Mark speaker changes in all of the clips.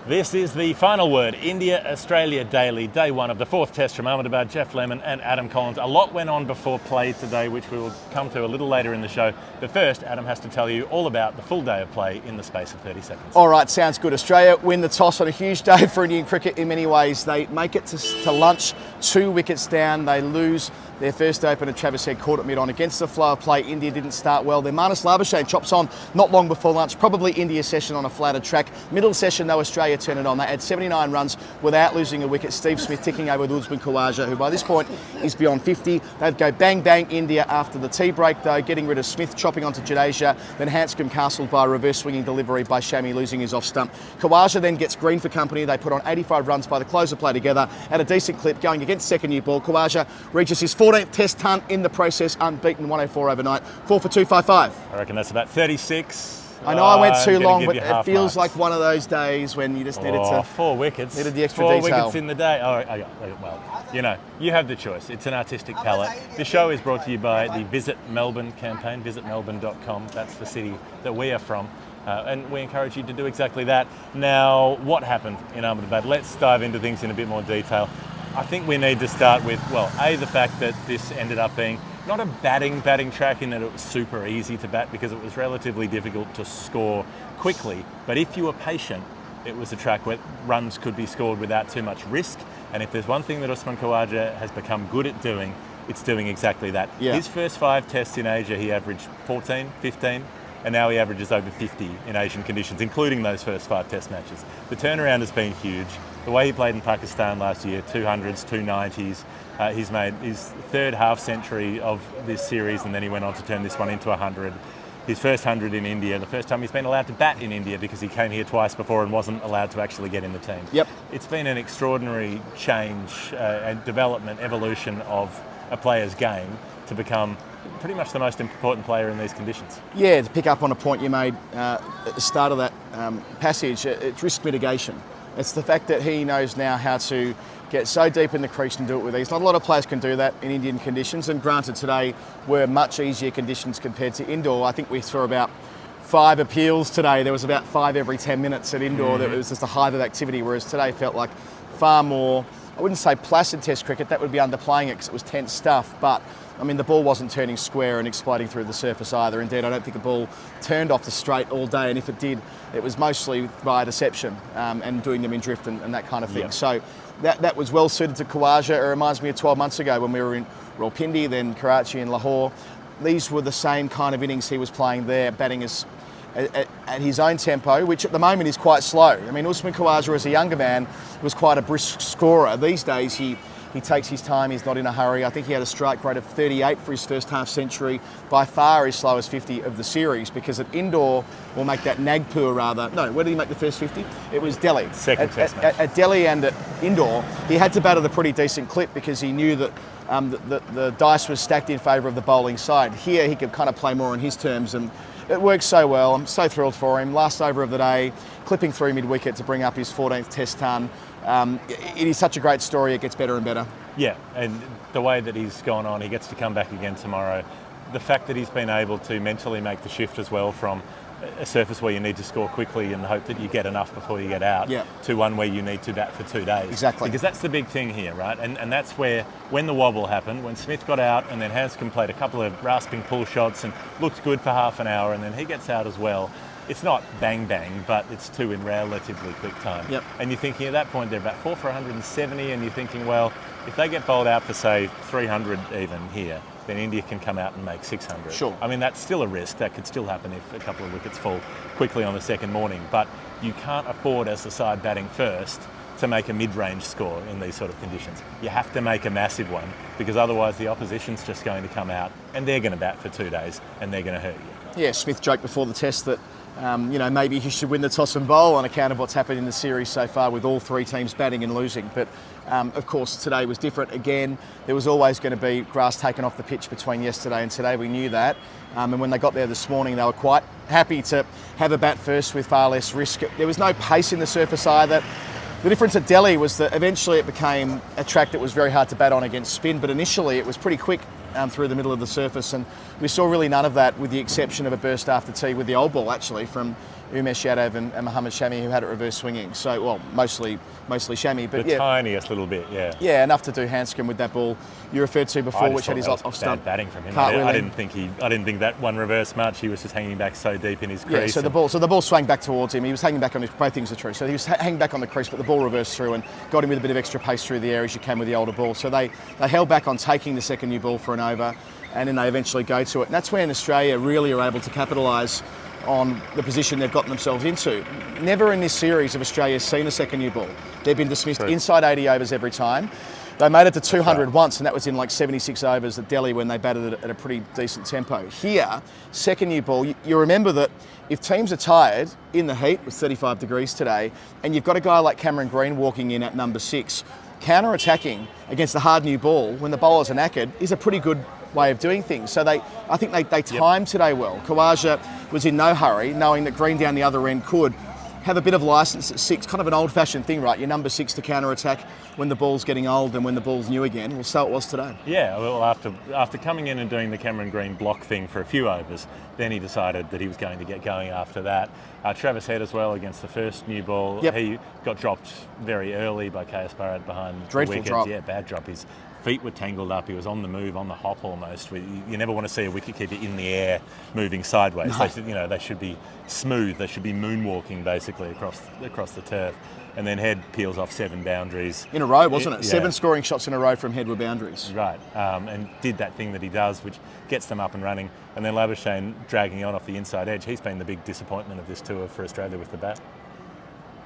Speaker 1: This is the final word, India-Australia Daily, day one of the fourth test from Ahmedabad. Jeff Lemon and Adam Collins. A lot went on before play today, which we will come to a little later in the show. But first, Adam has to tell you all about the full day of play in the space of 30 seconds.
Speaker 2: All right, sounds good. Australia win the toss on a huge day for Indian cricket in many ways. They make it to lunch, 2 wickets down. They lose their first opener, Travis Head, caught at mid-on. Against the flow of play, India didn't start well. Then Marnus Labuschagne chops on not long before lunch, probably India's session on a flatter track. Middle session, though, Australia turn it on. They had 79 runs without losing a wicket. Steve Smith ticking over with Usman Khawaja, who by this point is beyond 50. They'd go bang, bang, India after the tea break, though, getting rid of Smith, chopping onto Jadeja. Then Hanscom castled by a reverse swinging delivery by Shami, losing his off stump. Khawaja then gets green for company. They put on 85 runs by the close of play together at a decent clip, going against second new ball. Khawaja reaches his 14th test ton in the process, unbeaten, 104 overnight, 4 for 255.
Speaker 1: I reckon that's about 36.
Speaker 2: I know I went too long, but
Speaker 1: it
Speaker 2: feels
Speaker 1: marks.
Speaker 2: like one of those days when you just needed to...
Speaker 1: 4 wickets.
Speaker 2: Needed the extra
Speaker 1: 4
Speaker 2: detail.
Speaker 1: Wickets in the day. Well, you know, you have the choice. It's an artistic palette. The show is brought to you by the Visit Melbourne campaign, visitmelbourne.com. That's the city that we are from. And we encourage you to do exactly that. Now, what happened in Ahmedabad? Let's dive into things in a bit more detail. I think we need to start with, well, the fact that this ended up being not a batting track in that it was super easy to bat because it was relatively difficult to score quickly. But if you were patient, it was a track where runs could be scored without too much risk. And if there's one thing that Usman Khawaja has become good at doing, it's doing exactly that.
Speaker 2: Yeah.
Speaker 1: His first 5 tests in Asia, he averaged 14, 15, and now he averages over 50 in Asian conditions, including those first 5 test matches. The turnaround has been huge. The way he played in Pakistan last year, 200s, 290s. He's made his third half century of this series, and then he went on to turn this one into 100. His first 100 in India, the first time he's been allowed to bat in India because he came here twice before and wasn't allowed to actually get in the team.
Speaker 2: Yep.
Speaker 1: It's been an extraordinary change and development, evolution of a player's game to become pretty much the most important player in these conditions.
Speaker 2: Yeah, to pick up on a point you made at the start of that passage, it's risk mitigation. It's the fact that he knows now how to get so deep in the crease and do it with ease. Not a lot of players can do that in Indian conditions, and granted today were much easier conditions compared to indoor. I think we saw about 5 appeals today. There was about 5 every 10 minutes at indoor. That was just a hive of activity, whereas today felt like far more, I wouldn't say placid test cricket, that would be underplaying it because it was tense stuff, but I mean, the ball wasn't turning square and exploding through the surface either. Indeed, I don't think the ball turned off the straight all day, and if it did, it was mostly by deception and doing them in drift and that kind of thing.
Speaker 1: Yep.
Speaker 2: So that was well suited to Khawaja. It reminds me of 12 months ago when we were in Rawalpindi, then Karachi and Lahore. These were the same kind of innings he was playing there, batting at his own tempo, which at the moment is quite slow. I mean, Usman Khawaja as a younger man was quite a brisk scorer. These days he takes his time, he's not in a hurry. I think he had a strike rate of 38 for his first half century, by far his slowest 50 of the series, because at indoor, we'll make that Nagpur rather, no, where did he make the first 50? It was Delhi.
Speaker 1: Second test match.
Speaker 2: At Delhi and at indoor, he had to bat at a pretty decent clip because he knew that the dice was stacked in favour of the bowling side. Here he could kind of play more on his terms, and it works so well. I'm so thrilled for him. Last over of the day, clipping through mid-wicket to bring up his 14th test ton. It is such a great story, it gets better and better.
Speaker 1: Yeah, and the way that he's gone on, he gets to come back again tomorrow. The fact that he's been able to mentally make the shift as well from a surface where you need to score quickly and hope that you get enough before you get out, to one where you need to bat for 2 days.
Speaker 2: Exactly.
Speaker 1: Because that's the big thing here, right? And that's where, when the wobble happened, when Smith got out and then Hanscom played a couple of rasping pull shots and looked good for half an hour, and then he gets out as well. It's not bang bang, but it's 2 in relatively quick time.
Speaker 2: Yep.
Speaker 1: And you're thinking at that point they're about 4 for 170, and you're thinking, well, if they get bowled out for say 300 even here, then India can come out and make 600.
Speaker 2: Sure.
Speaker 1: I mean, that's still a risk. That could still happen if a couple of wickets fall quickly on the second morning. But you can't afford, as the side batting first, to make a mid-range score in these sort of conditions. You have to make a massive one, because otherwise the opposition's just going to come out and they're going to bat for 2 days and they're going to hurt you.
Speaker 2: Yeah, Smith joked before the test that maybe he should win the toss and bowl on account of what's happened in the series so far with all 3 teams batting and losing. But of course, today was different. Again, there was always going to be grass taken off the pitch between yesterday and today. We knew that. And when they got there this morning, they were quite happy to have a bat first with far less risk. There was no pace in the surface either. The difference at Delhi was that eventually it became a track that was very hard to bat on against spin, but initially it was pretty quick through the middle of the surface, and we saw really none of that with the exception of a burst after tea with the old ball actually from Umesh Yadav and Mohammad Shami, who had it reverse swinging. So, well, mostly Shami, but
Speaker 1: the tiniest little bit, yeah.
Speaker 2: Yeah, enough to do handscreen with that ball you referred to before, which had his off stump.
Speaker 1: Bad batting from him. I didn't think that one reversed much. He was just hanging back so deep in his crease.
Speaker 2: Yeah, so the ball swung back towards him. He was hanging back on his, both things are true. So he was hanging back on the crease, but the ball reversed through and got him with a bit of extra pace through the air as you can with the older ball. So they held back on taking the second new ball for an over, and then they eventually go to it. And that's when Australia really are able to capitalise on the position they've gotten themselves into. Never in this series have Australia seen a second new ball. They've been dismissed inside 80 overs every time. They made it to 200 once, and that was in like 76 overs at Delhi when they batted it at a pretty decent tempo. Here, second new ball, you remember that if teams are tired in the heat with 35 degrees today, and you've got a guy like Cameron Green walking in at number 6, counter-attacking against the hard new ball when the bowlers are knackered is a pretty good way of doing things. So I think they timed today well. Khawaja was in no hurry, knowing that Green down the other end could have a bit of licence at 6, kind of an old-fashioned thing, right? Your number 6 to counter-attack when the ball's getting old and when the ball's new again. Well, so it was today.
Speaker 1: Yeah, well, after coming in and doing the Cameron Green block thing for a few overs, then he decided that he was going to get going after that. Travis Head as well against the first new ball.
Speaker 2: Yep.
Speaker 1: He got dropped very early by KS Barrett behind
Speaker 2: Dreadful
Speaker 1: the wickets.
Speaker 2: drop.
Speaker 1: Yeah, bad drop. His feet were tangled up. He was on the move, on the hop almost. You never want to see a wicketkeeper in the air moving sideways.
Speaker 2: No.
Speaker 1: They should be smooth. They should be moonwalking basically across the turf. And then Head peels off 7 boundaries.
Speaker 2: In a row, wasn't it?
Speaker 1: Yeah.
Speaker 2: 7 scoring shots in a row from Head were boundaries.
Speaker 1: Right, and did that thing that he does, which gets them up and running. And then Labuschagne dragging on off the inside edge. He's been the big disappointment of this tour for Australia with the bat.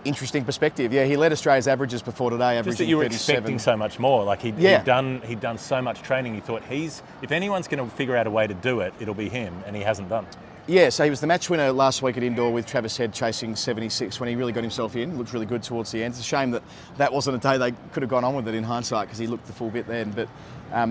Speaker 2: Interesting perspective. Yeah, he led Australia's averages before today, averaging 37.
Speaker 1: Just that you were expecting so much more. Like he'd done so much training. He thought if anyone's going to figure out a way to do it, it'll be him, and he hasn't done.
Speaker 2: Yeah, so he was the match winner last week at indoor with Travis Head chasing 76 when he really got himself in. Looked really good towards the end. It's a shame that wasn't a day they could have gone on with it in hindsight because he looked the full bit then. But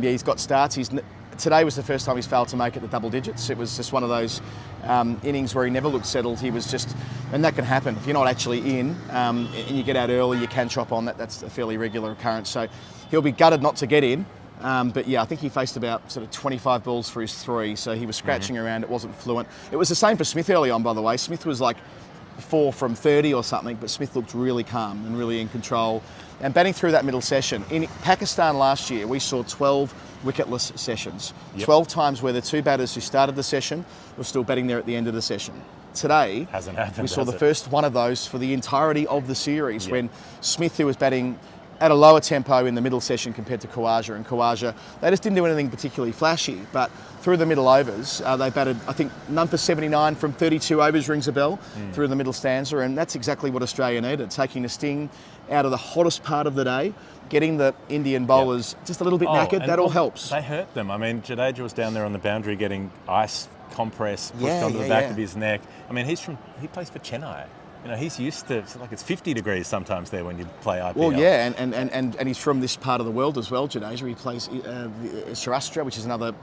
Speaker 2: he's got starts. Today was the first time he's failed to make it the double digits. It was just one of those innings where he never looked settled. He was just, and that can happen. If you're not actually in and you get out early, you can chop on. That's a fairly regular occurrence. So he'll be gutted not to get in. But yeah, I think he faced about sort of 25 balls for his 3, so he was scratching around. It wasn't fluent. It was the same for Smith early on, by the way. Smith was like 4 from 30 or something, but Smith looked really calm and really in control. And batting through that middle session. In Pakistan last year, we saw 12 wicketless sessions. 12 times where the 2 batters who started the session were still batting there at the end of the session. Today,
Speaker 1: hasn't happened,
Speaker 2: we saw the first one of those for the entirety of the series when Smith, who was batting at a lower tempo in the middle session compared to Khawaja. And Khawaja, they just didn't do anything particularly flashy, but through the middle overs, they batted, I think, none for 79 from 32 overs rings a bell through the middle stanza, and that's exactly what Australia needed, taking the sting out of the hottest part of the day, getting the Indian bowlers just a little bit knackered. That all helps.
Speaker 1: They hurt them. I mean, Jadeja was down there on the boundary getting ice compress pushed onto the back of his neck. I mean, he plays for Chennai. You know, he's used to, it's 50 degrees sometimes there when you play IPL.
Speaker 2: Well, yeah, and he's from this part of the world as well, Jadeja. He plays Saurashtra, which is another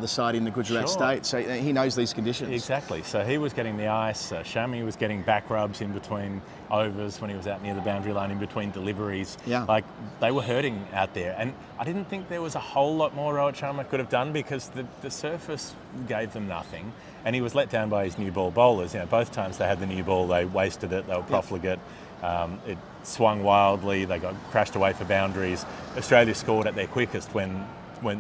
Speaker 2: side in the Gujarat state, so he knows these conditions.
Speaker 1: Exactly. So he was getting the ice. Shami was getting back rubs in between overs when he was out near the boundary line, in between deliveries.
Speaker 2: Yeah.
Speaker 1: Like, they were hurting out there. And I didn't think there was a whole lot more Rohit Sharma could have done because the surface gave them nothing. And he was let down by his new ball bowlers. You know, both times they had the new ball, they wasted it, they were profligate. It swung wildly, they got crashed away for boundaries. Australia scored at their quickest when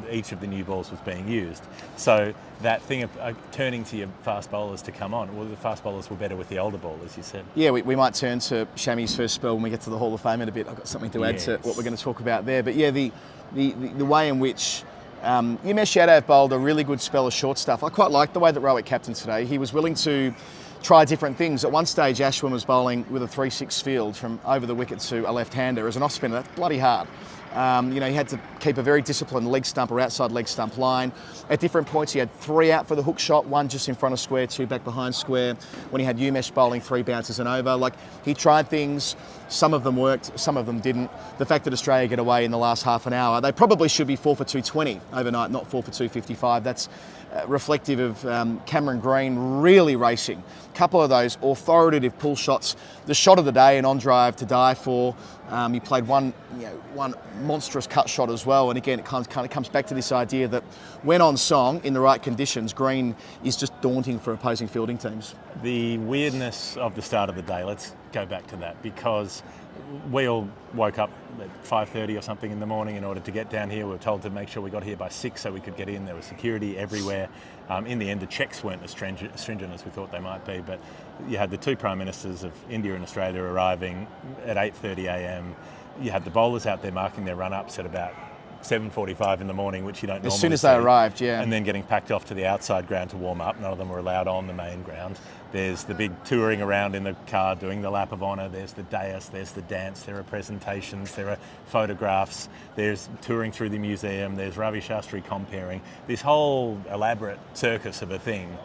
Speaker 1: each of the new balls was being used. So that thing of turning to your fast bowlers to come on, well, the fast bowlers were better with the older ball, as you said. Yeah,
Speaker 2: we might turn to Shami's first spell when we get to the Hall of Fame in a bit. I've got something to add to what we're going to talk about there. But yeah, the way in which Umesh Yadav bowled a really good spell of short stuff. I quite liked the way that Rohit captained today. He was willing to try different things. At one stage, Ashwin was bowling with a 3-6 field from over the wicket to a left-hander as an off-spinner. That's bloody hard. He had to keep a very disciplined leg stump or outside leg stump line. At different points, he had 3 out for the hook shot, 1 just in front of square, 2 back behind square. When he had Umesh bowling 3 bounces and over, he tried things. Some of them worked, some of them didn't. The fact that Australia get away in the last half an hour, they probably should be 4 for 220 overnight, not 4 for 255. That's reflective of Cameron Green really racing. A couple of those authoritative pull shots. The shot of the day, an on drive to die for. He played one monstrous cut shot as well. And again, it kind of comes back to this idea that when on song, in the right conditions, green is just daunting for opposing fielding teams.
Speaker 1: The weirdness of the start of the day, let's go back to that, because we all woke up at 5:30 or something in the morning in order to get down here. We were told to make sure we got here by 6 so we could get in. There was security everywhere. In the end, the checks weren't as stringent as we thought they might be, but you had the two Prime Ministers of India and Australia arriving at 8:30 a.m. You had the bowlers out there marking their run-ups at about 7:45 in the morning, which you don't normally see.
Speaker 2: As soon as they arrived, yeah.
Speaker 1: And then getting packed off to the outside ground to warm up. None of them were allowed on the main ground. There's the big touring around in the car doing the lap of honour. There's the dais, there's the dance, there are presentations, there are photographs, there's touring through the museum, there's Ravi Shastri comparing. This whole elaborate circus of a thing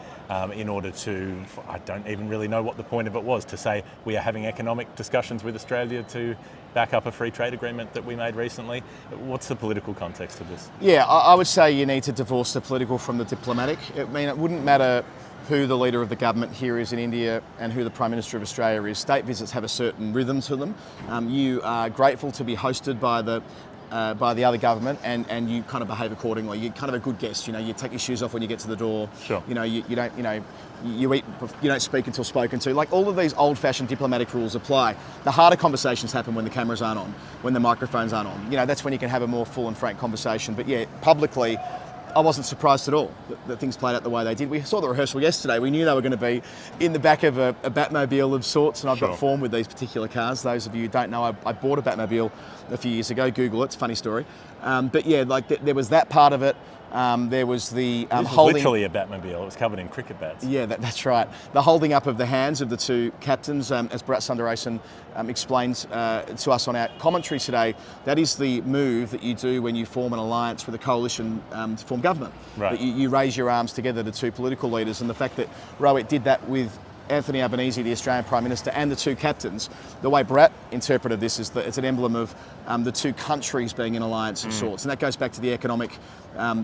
Speaker 1: in order to, I don't even really know what the point of it was, to say we are having economic discussions with Australia to back up a free trade agreement that we made recently. What's the political context of this?
Speaker 2: Yeah, I would say you need to divorce the political from the diplomatic. I mean, it wouldn't matter who the leader of the government here is in India and who the Prime Minister of Australia is. State visits have a certain rhythm to them. You are grateful to be hosted by the other government, and you kind of behave accordingly. You're kind of a good guest. You know, you take your shoes off when you get to the door.
Speaker 1: Sure.
Speaker 2: You know, you don't. You know, you eat. You don't speak until spoken to. Like all of these old-fashioned diplomatic rules apply. The harder conversations happen when the cameras aren't on, when the microphones aren't on. You know, that's when you can have a more full and frank conversation. But yeah, publicly, I wasn't surprised at all that things played out the way they did. We saw the rehearsal yesterday. We knew they were going to be in the back of a Batmobile of sorts, and I've got form with these particular cars. Those of you who don't know, I bought a Batmobile a few years ago. Google it, it's a funny story. But yeah, like there was that part of it. There was the holding.
Speaker 1: Literally a Batmobile. It was covered in cricket bats.
Speaker 2: Yeah, that's right. The holding up of the hands of the two captains, as Bharat Sundaresan explained to us on our commentary today, that is the move that you do when you form an alliance with a coalition to form government.
Speaker 1: Right.
Speaker 2: That you raise your arms together, the two political leaders, and the fact that Rohit did that with Anthony Albanese, the Australian Prime Minister, and the two captains. The way Bharat interpreted this is that it's an emblem of the two countries being in alliance of sorts. And that goes back to the economic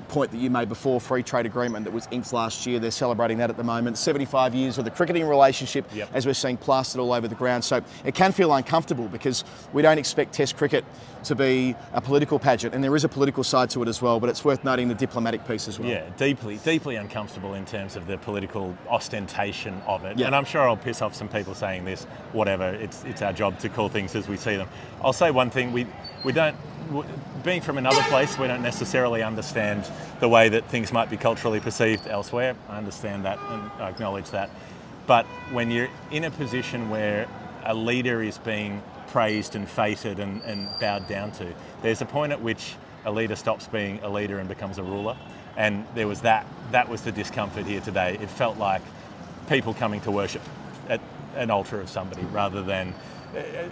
Speaker 2: point that you made before, free trade agreement that was inked last year. They're celebrating that at the moment. 75 years of the cricketing relationship, as we're seeing plastered all over the ground. So it can feel uncomfortable because we don't expect Test cricket to be a political pageant, and there is a political side to it as well, but it's worth noting the diplomatic piece as well.
Speaker 1: Yeah, deeply uncomfortable in terms of the political ostentation of it.
Speaker 2: Yeah.
Speaker 1: And I'm sure I'll piss off some people saying this, whatever, it's our job to call things as we see them. I'll say one thing, we don't, being from another place, we don't necessarily understand the way that things might be culturally perceived elsewhere. I understand that and I acknowledge that. But when you're in a position where a leader is being praised and feted and bowed down to, there's a point at which a leader stops being a leader and becomes a ruler. And there was that was the discomfort here today. It felt like people coming to worship at an altar of somebody rather than,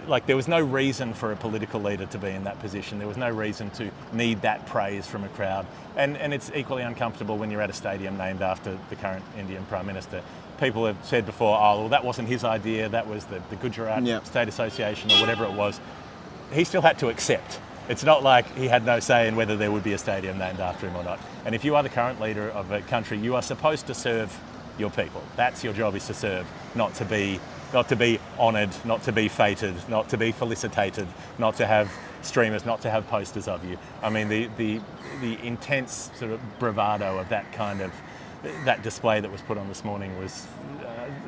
Speaker 1: like there was no reason for a political leader to be in that position. There was no reason to need that praise from a crowd. And it's equally uncomfortable when you're at a stadium named after the current Indian Prime Minister. People have said before, oh, well, that wasn't his idea, that was the Gujarat State Association or whatever it was. He still had to accept. It's not like he had no say in whether there would be a stadium named after him or not. And if you are the current leader of a country, you are supposed to serve your people. That's your job, is to serve, not to be honoured, not to be feted, not to be felicitated, not to have streamers, not to have posters of you. I mean, the intense sort of bravado of that display that was put on this morning was,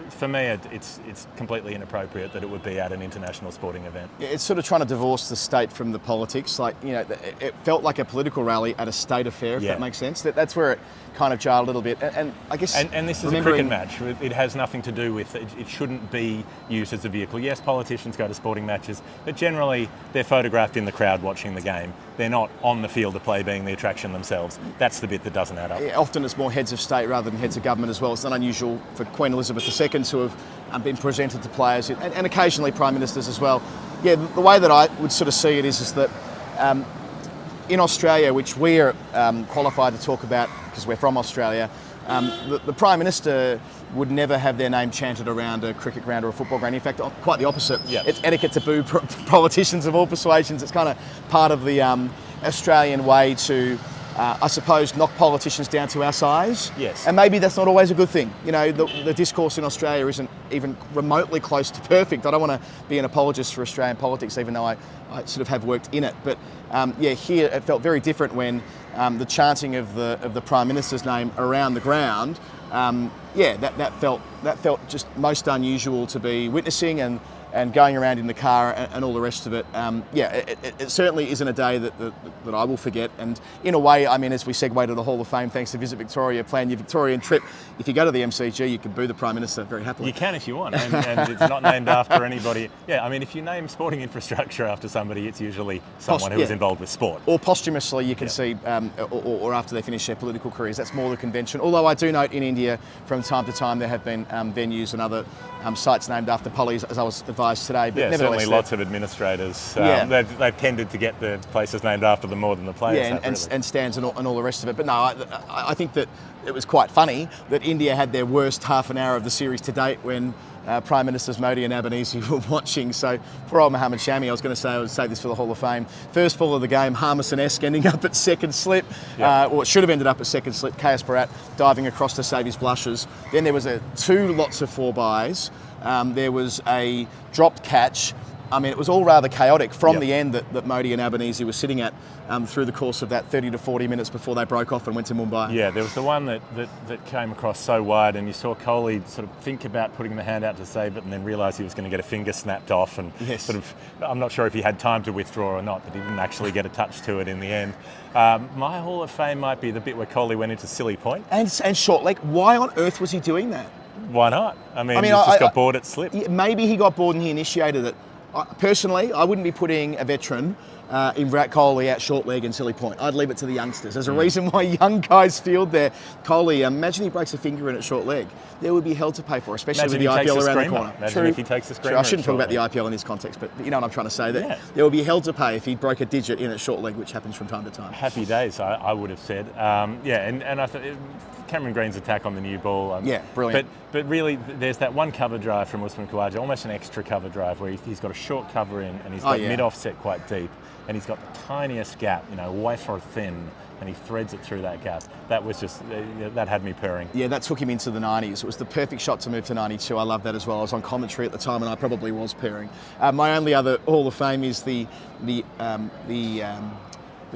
Speaker 1: for me, it's completely inappropriate that it would be at an international sporting event.
Speaker 2: It's sort of trying to divorce the state from the politics. Like, you know, it felt like a political rally at a state affair, if that makes sense. That's where it kind of jarred a little bit. And I guess...
Speaker 1: And this is a cricket match. It has nothing to do with... It shouldn't be used as a vehicle. Yes, politicians go to sporting matches, but generally they're photographed in the crowd watching the game. They're not on the field of play being the attraction themselves. That's the bit that doesn't add up.
Speaker 2: Yeah, often it's more heads of state rather than heads of government as well. It's not unusual for Queen Elizabeth II to have been presented to players and occasionally Prime Ministers as well. Yeah, the way that I would sort of see it is that in Australia, which we're qualified to talk about because we're from Australia, the Prime Minister would never have their name chanted around a cricket ground or a football ground. In fact, quite the opposite.
Speaker 1: Yeah.
Speaker 2: It's etiquette to boo politicians of all persuasions. It's kind of part of the Australian way to I suppose, knock politicians down to our size.
Speaker 1: Yes.
Speaker 2: And maybe that's not always a good thing. You know, the discourse in Australia isn't even remotely close to perfect. I don't want to be an apologist for Australian politics, even though I sort of have worked in it. But here it felt very different when the chanting of the Prime Minister's name around the ground. That felt just most unusual to be witnessing and going around in the car and all the rest of it. It certainly isn't a day that I will forget. And in a way, I mean, as we segue to the Hall of Fame, thanks to Visit Victoria, plan your Victorian trip. If you go to the MCG, you can boo the Prime Minister very happily.
Speaker 1: You can if you want, and it's not named after anybody. Yeah, I mean, if you name sporting infrastructure after somebody, it's usually someone who was involved with sport.
Speaker 2: Or posthumously, you can see, or after they finish their political careers. That's more the convention. Although I do note in India, from time to time, there have been venues and other sites named after pollies, as I was advised today. But
Speaker 1: certainly lots of administrators. They've tended to get the places named after them more than the players.
Speaker 2: Yeah, and stands and all the rest of it. But no, I think that it was quite funny that India had their worst half an hour of the series to date when Prime Ministers Modi and Albanese were watching. So poor old Mohammed Shami, I would save this for the Hall of Fame. First ball of the game, Harmison-esque, ending up at second slip, or it should have ended up at second slip. KS Bharat diving across to save his blushes. Then there was two lots of 4-bys. There was a dropped catch. I mean, it was all rather chaotic from the end that Modi and Albanese were sitting at through the course of that 30 to 40 minutes before they broke off and went to Mumbai. Yeah,
Speaker 1: there was the one that came across so wide, and you saw Kohli sort of think about putting the hand out to save it and then realise he was going to get a finger snapped off, and I'm not sure if he had time to withdraw or not, but he didn't actually get a touch to it in the end. My Hall of Fame might be the bit where Kohli went into silly point.
Speaker 2: And short leg. Why on earth was he doing that?
Speaker 1: Why not? I mean he just got bored at slip.
Speaker 2: Maybe he got bored and he initiated it. Personally, I wouldn't be putting a veteran in Virat Kohli at short leg and silly point. I'd leave it to the youngsters. There's a reason why young guys field there. Kohli, imagine he breaks a finger in at short leg. There would be hell to pay for, especially with the IPL around the corner.
Speaker 1: Imagine if he takes a screamer.
Speaker 2: I shouldn't talk about the IPL in this context, but you know what I'm trying to say. There would be hell to pay if he broke a digit in at short leg, which happens from time to time.
Speaker 1: Happy days, I would have said. And I thought Cameron Green's attack on the new ball.
Speaker 2: Brilliant.
Speaker 1: But really, there's that one cover drive from Usman Khawaja, almost an extra cover drive where he's got a short cover in and he's got mid-offset quite deep, and he's got the tiniest gap, wafer thin, and he threads it through that gap. That was just, that had me purring. Yeah,
Speaker 2: that took him into the 90s. It was the perfect shot to move to 92. I love that as well. I was on commentary at the time and I probably was purring. My only other Hall of Fame is the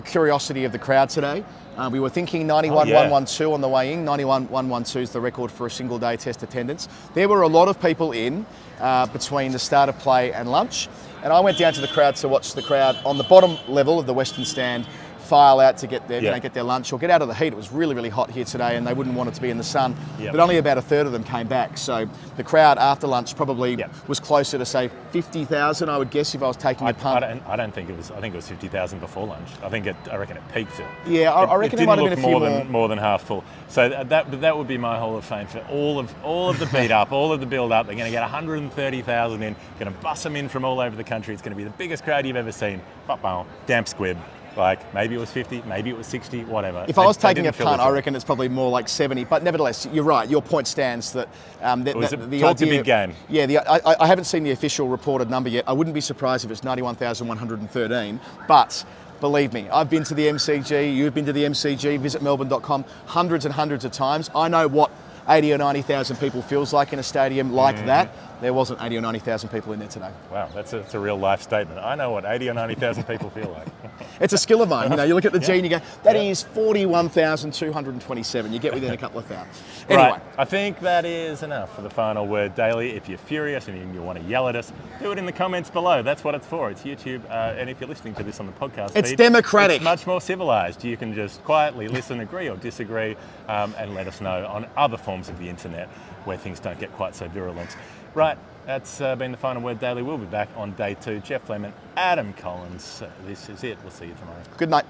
Speaker 2: curiosity of the crowd today. We were thinking 91-112 on the way in. 91-112 is the record for a single day test attendance. There were a lot of people in between the start of play and lunch. And I went down to the crowd to watch the crowd on the bottom level of the Western Stand file out to get their lunch or get out of the heat. It was really, really hot here today and they wouldn't want it to be in the sun. But only about a third of them came back. So the crowd after lunch probably was closer to, say, 50,000, I would guess, if I was taking a punt.
Speaker 1: I don't think it was. I think it was 50,000 before lunch. I reckon it peaked it.
Speaker 2: Yeah, I reckon it might have been a few
Speaker 1: more than half full. So that would be my Hall of Fame for all of the beat up, all of the build up. They're going to get 130,000 in. Going to bus them in from all over the country. It's going to be the biggest crowd you've ever seen. Damp squib. Like, maybe it was 50, maybe it was 60, whatever.
Speaker 2: If I was taking a punt, I reckon it's probably more like 70. But nevertheless, you're right. Your point stands that
Speaker 1: the idea, a big game.
Speaker 2: Yeah, I haven't seen the official reported number yet. I wouldn't be surprised if it's 91,113. But believe me, I've been to the MCG. You've been to the MCG. Visit Melbourne.com hundreds and hundreds of times. I know what 80 or 90,000 people feels like in a stadium like that. There wasn't 80 or 90,000 people in there today.
Speaker 1: Wow, that's a real life statement. I know what 80 or 90,000 people feel like.
Speaker 2: It's a skill of mine. You look at the G and you go, that is 41,227. You get within a couple of thousand. Anyway.
Speaker 1: Right, I think that is enough for the final word daily. If you're furious and you want to yell at us, do it in the comments below. That's what it's for. It's YouTube. And if you're listening to this on the podcast
Speaker 2: it's
Speaker 1: feed,
Speaker 2: democratic.
Speaker 1: It's much more civilized. You can just quietly listen, agree or disagree, and let us know on other forms of the internet where things don't get quite so virulent. Right, that's been the Final Word Daily. We'll be back on day 2. Jeff Lemon, Adam Collins. This is it. We'll see you tomorrow.
Speaker 2: Good night.